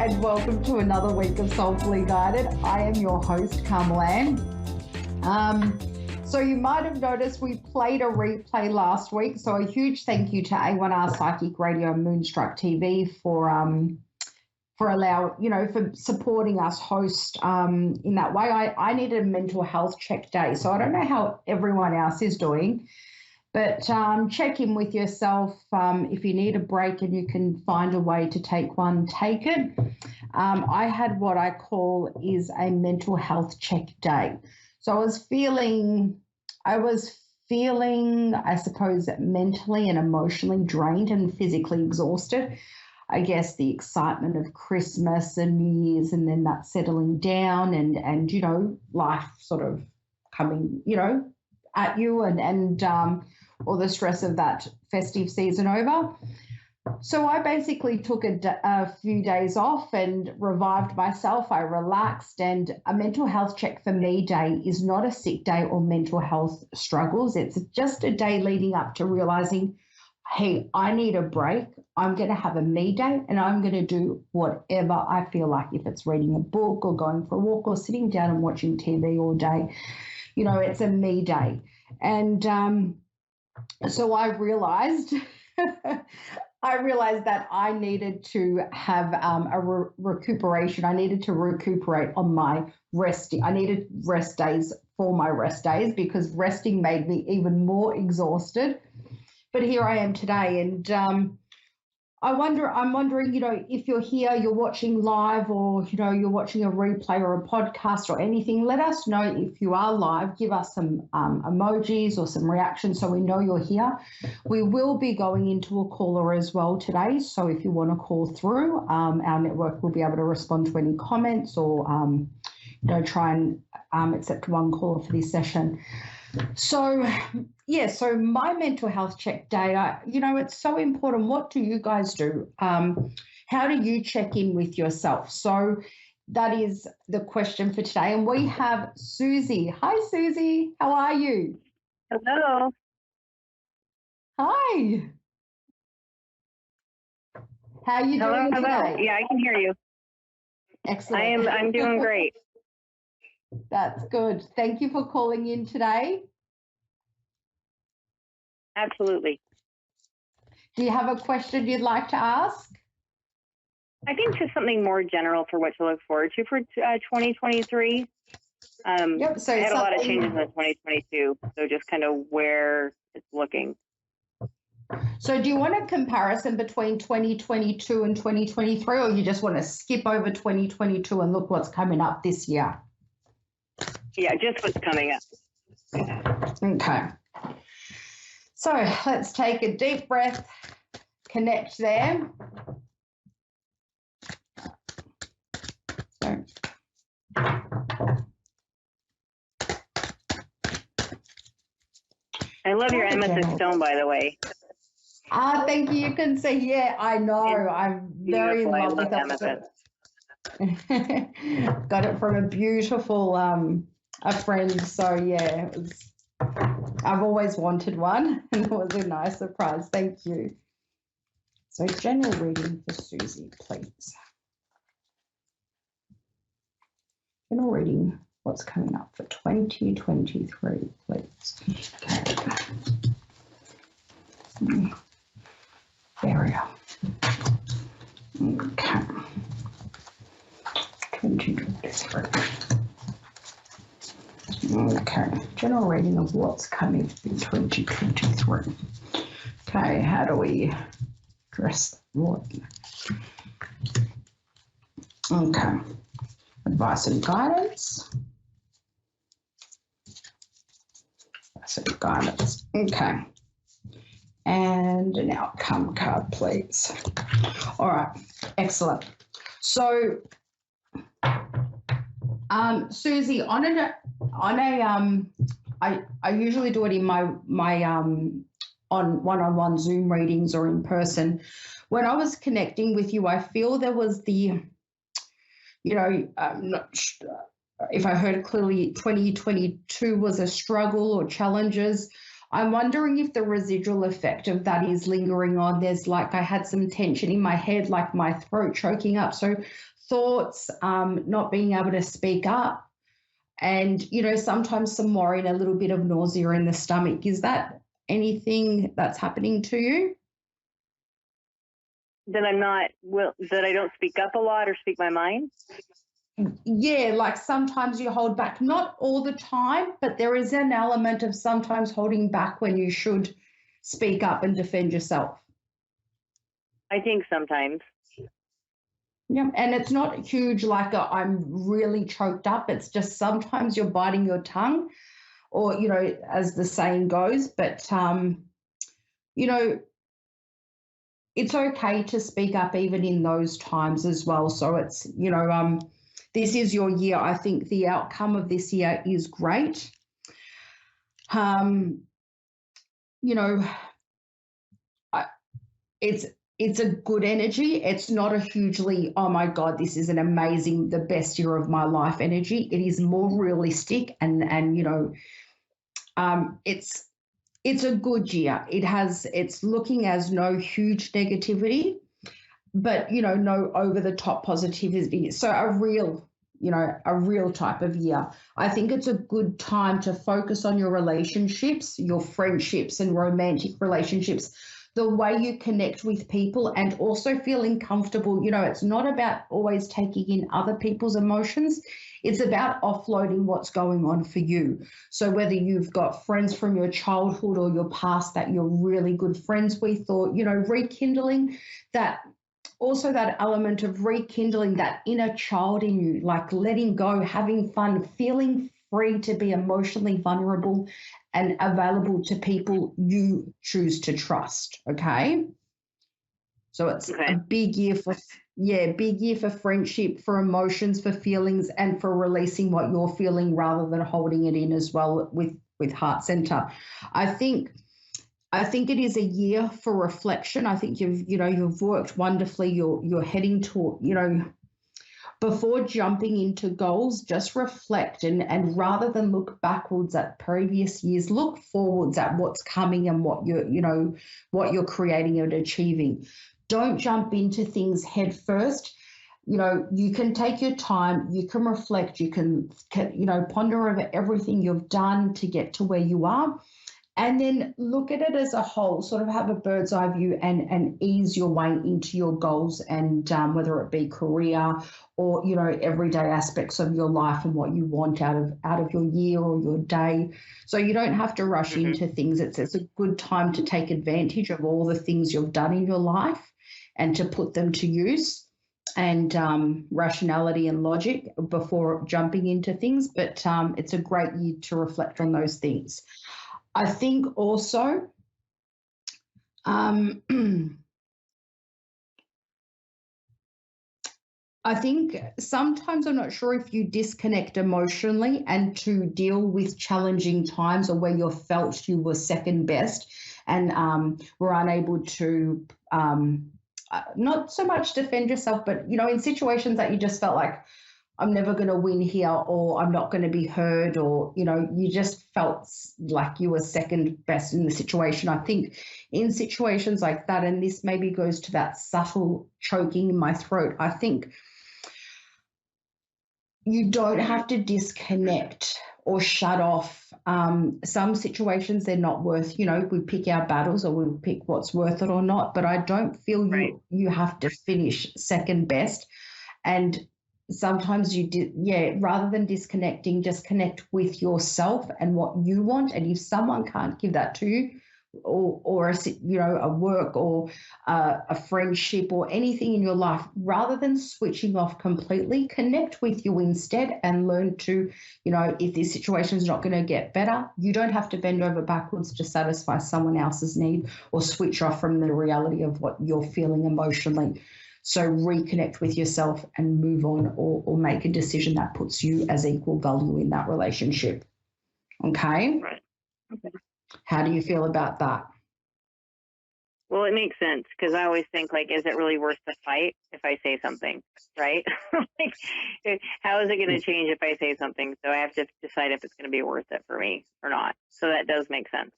and welcome to another week of Soulfully Guided. I am your host, Carmel-Anne. So you might have noticed we played a replay last week. So a huge thank you to A1R Psychic Radio and Moonstruck TV for supporting us host in that way. I needed a mental health check day, so I don't know how everyone else is doing, but check in with yourself. If you need a break and you can find a way to take one, take it. I had what I call is a mental health check day. So I was feeling, I suppose, mentally and emotionally drained and physically exhausted. I guess the excitement of Christmas and New Year's and then that settling down and life sort of coming, at you and all the stress of that festive season over. So I basically took a few days off and revived myself. I relaxed, and a mental health check for me day is not a sick day or mental health struggles. It's just a day leading up to realizing, hey, I need a break. I'm going to have a me day and I'm going to do whatever I feel like. If it's reading a book or going for a walk or sitting down and watching TV all day, it's a me day. And so I realized that I needed to have a recuperation. I needed to recuperate on my resting. I needed rest days for my rest days because resting made me even more exhausted. But here I am today, and I'm wondering, if you're here, you're watching live, or you're watching a replay or a podcast or anything. Let us know if you are live. Give us some emojis or some reactions so we know you're here. We will be going into a caller as well today, so if you want to call through, our network will be able to respond to any comments or try and accept one caller for this session. So my mental health check day, it's so important. What do you guys do? How do you check in with yourself? So that is the question for today. And we have Susie. Hi, Susie. How are you? Hello. Hi. How are you doing today? Hello. Yeah, I can hear you. Excellent. I'm doing great. That's good. Thank you for calling in today. Absolutely. Do you have a question you'd like to ask? I think just something more general for what to look forward to for 2023. Yep. So I had a lot of changes in 2022, so just kind of where it's looking. So do you want a comparison between 2022 and 2023, or you just want to skip over 2022 and look what's coming up this year? Yeah, just what's coming up. Okay. So let's take a deep breath, connect there. So. I love your amethyst stone, by the way. Thank you. You can see, yeah, I know. I'm very in love with amethyst. Got it from a beautiful a friend. So yeah, I've always wanted one, and it was a nice surprise. Thank you. So general reading for Susie, please. General reading, what's coming up for 2023, please. Okay. There we go. Okay. 2023. Okay, general reading of what's coming in 2023. Okay, how do we address what? Okay, advice and guidance. Advice and guidance. Okay, and an outcome card, please. All right, excellent. So, Susie, I usually do it in my on one-on-one Zoom readings or in person. When I was connecting with you, I feel there was the, I'm not sure if I heard it clearly, 2022 was a struggle or challenges. I'm wondering if the residual effect of that is lingering on. There's I had some tension in my head, like my throat choking up. So thoughts, not being able to speak up, and, sometimes some worry and a little bit of nausea in the stomach. Is that anything that's happening to you? That that I don't speak up a lot or speak my mind? Yeah, like sometimes you hold back, not all the time, but there is an element of sometimes holding back when you should speak up and defend yourself. I think sometimes. Yeah, and it's not huge like I'm really choked up. It's just sometimes you're biting your tongue, or, as the saying goes, but, it's okay to speak up even in those times as well. So it's, this is your year. I think the outcome of this year is great. You know, it's a good energy. It's not a hugely, oh my God, this is an amazing, the best year of my life energy. It is more realistic, and it's a good year. It's looking as no huge negativity, but no over the top positivity. So a real type of year. I think it's a good time to focus on your relationships, your friendships and romantic relationships, the way you connect with people, and also feeling comfortable. It's not about always taking in other people's emotions. It's about offloading what's going on for you. So whether you've got friends from your childhood or your past that you're really good friends with, or, rekindling that, also that element of rekindling that inner child in you, like letting go, having fun, feeling free to be emotionally vulnerable and available to people you choose to trust. Okay. So it's a big year for friendship, for emotions, for feelings, and for releasing what you're feeling rather than holding it in as well with Heart Center. I think it is a year for reflection. I think you've worked wonderfully. You're heading to, before jumping into goals, just reflect, and rather than look backwards at previous years, look forwards at what's coming and what you're creating and achieving. Don't jump into things head first. You can take your time, you can reflect, you can ponder over everything you've done to get to where you are. And then look at it as a whole, sort of have a bird's eye view, and ease your way into your goals, and whether it be career or, everyday aspects of your life and what you want out of your year or your day. So you don't have to rush into things. It's a good time to take advantage of all the things you've done in your life and to put them to use, and rationality and logic before jumping into things. But it's a great year to reflect on those things. I think also I think sometimes, I'm not sure if you disconnect emotionally and to deal with challenging times, or where you felt you were second best and were unable to not so much defend yourself, but, in situations that you just felt like, I'm never going to win here, or I'm not going to be heard, or, you just felt like you were second best in the situation. I think in situations like that, and this maybe goes to that subtle choking in my throat, I think you don't have to disconnect or shut off. Some situations, they're not worth, we pick our battles, or we pick what's worth it or not, but I don't feel you have to finish second best. And sometimes rather than disconnecting, just connect with yourself and what you want. And if someone can't give that to you, or a work, or a friendship, or anything in your life, rather than switching off completely, connect with you instead, and learn to, if this situation is not going to get better, you don't have to bend over backwards to satisfy someone else's need, or switch off from the reality of what you're feeling emotionally. So reconnect with yourself and move on, or make a decision that puts you as equal value in that relationship. Okay? Right. Okay. How do you feel about that? Well, it makes sense, because I always think, like, is it really worth the fight if I say something, right? Like, how is it going to change if I say something? So I have to decide if it's going to be worth it for me or not. So that does make sense.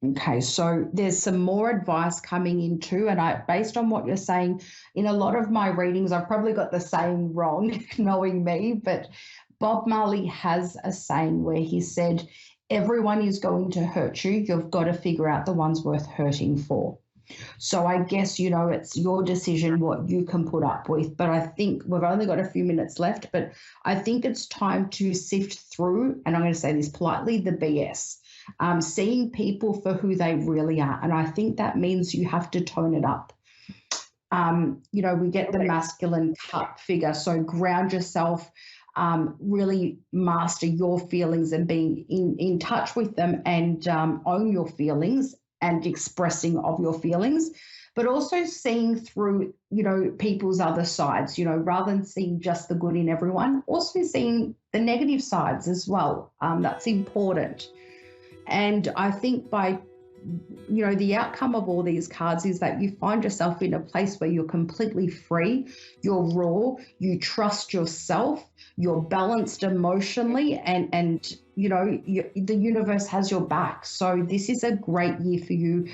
Okay, so there's some more advice coming in too, and based on what you're saying, in a lot of my readings, I've probably got the saying wrong, knowing me, but Bob Marley has a saying where he said, "Everyone is going to hurt you. You've got to figure out the ones worth hurting for." So I guess, it's your decision what you can put up with. But I think we've only got a few minutes left, but I think it's time to sift through, and I'm going to say this politely, the BS. Seeing people for who they really are. And I think that means you have to tone it up. We get the masculine cut figure. So ground yourself, really master your feelings and being in touch with them, and own your feelings and expressing of your feelings, but also seeing through, people's other sides, rather than seeing just the good in everyone, also seeing the negative sides as well. That's important. And I think by, the outcome of all these cards is that you find yourself in a place where you're completely free, you're raw, you trust yourself, you're balanced emotionally, and the universe has your back. So this is a great year for you.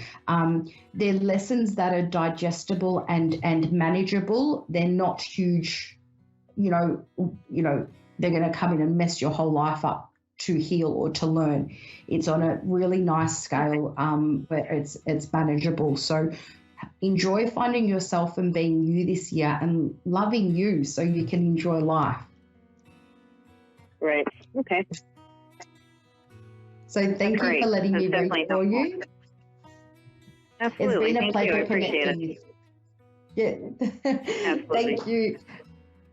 They're lessons that are digestible and manageable. They're not huge, they're going to come in and mess your whole life up to heal or to learn. It's on a really nice scale, where it's manageable. So enjoy finding yourself and being you this year, and loving you so you can enjoy life. Right. Okay. So thank you for letting me read for you. Absolutely. It's been a pleasure connecting you. Yeah. Absolutely. Thank you.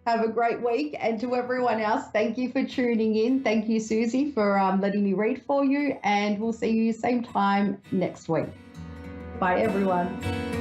Have a great week. And to everyone else, thank you for tuning in. Thank you, Susie, for letting me read for you. And we'll see you same time next week. Bye, everyone.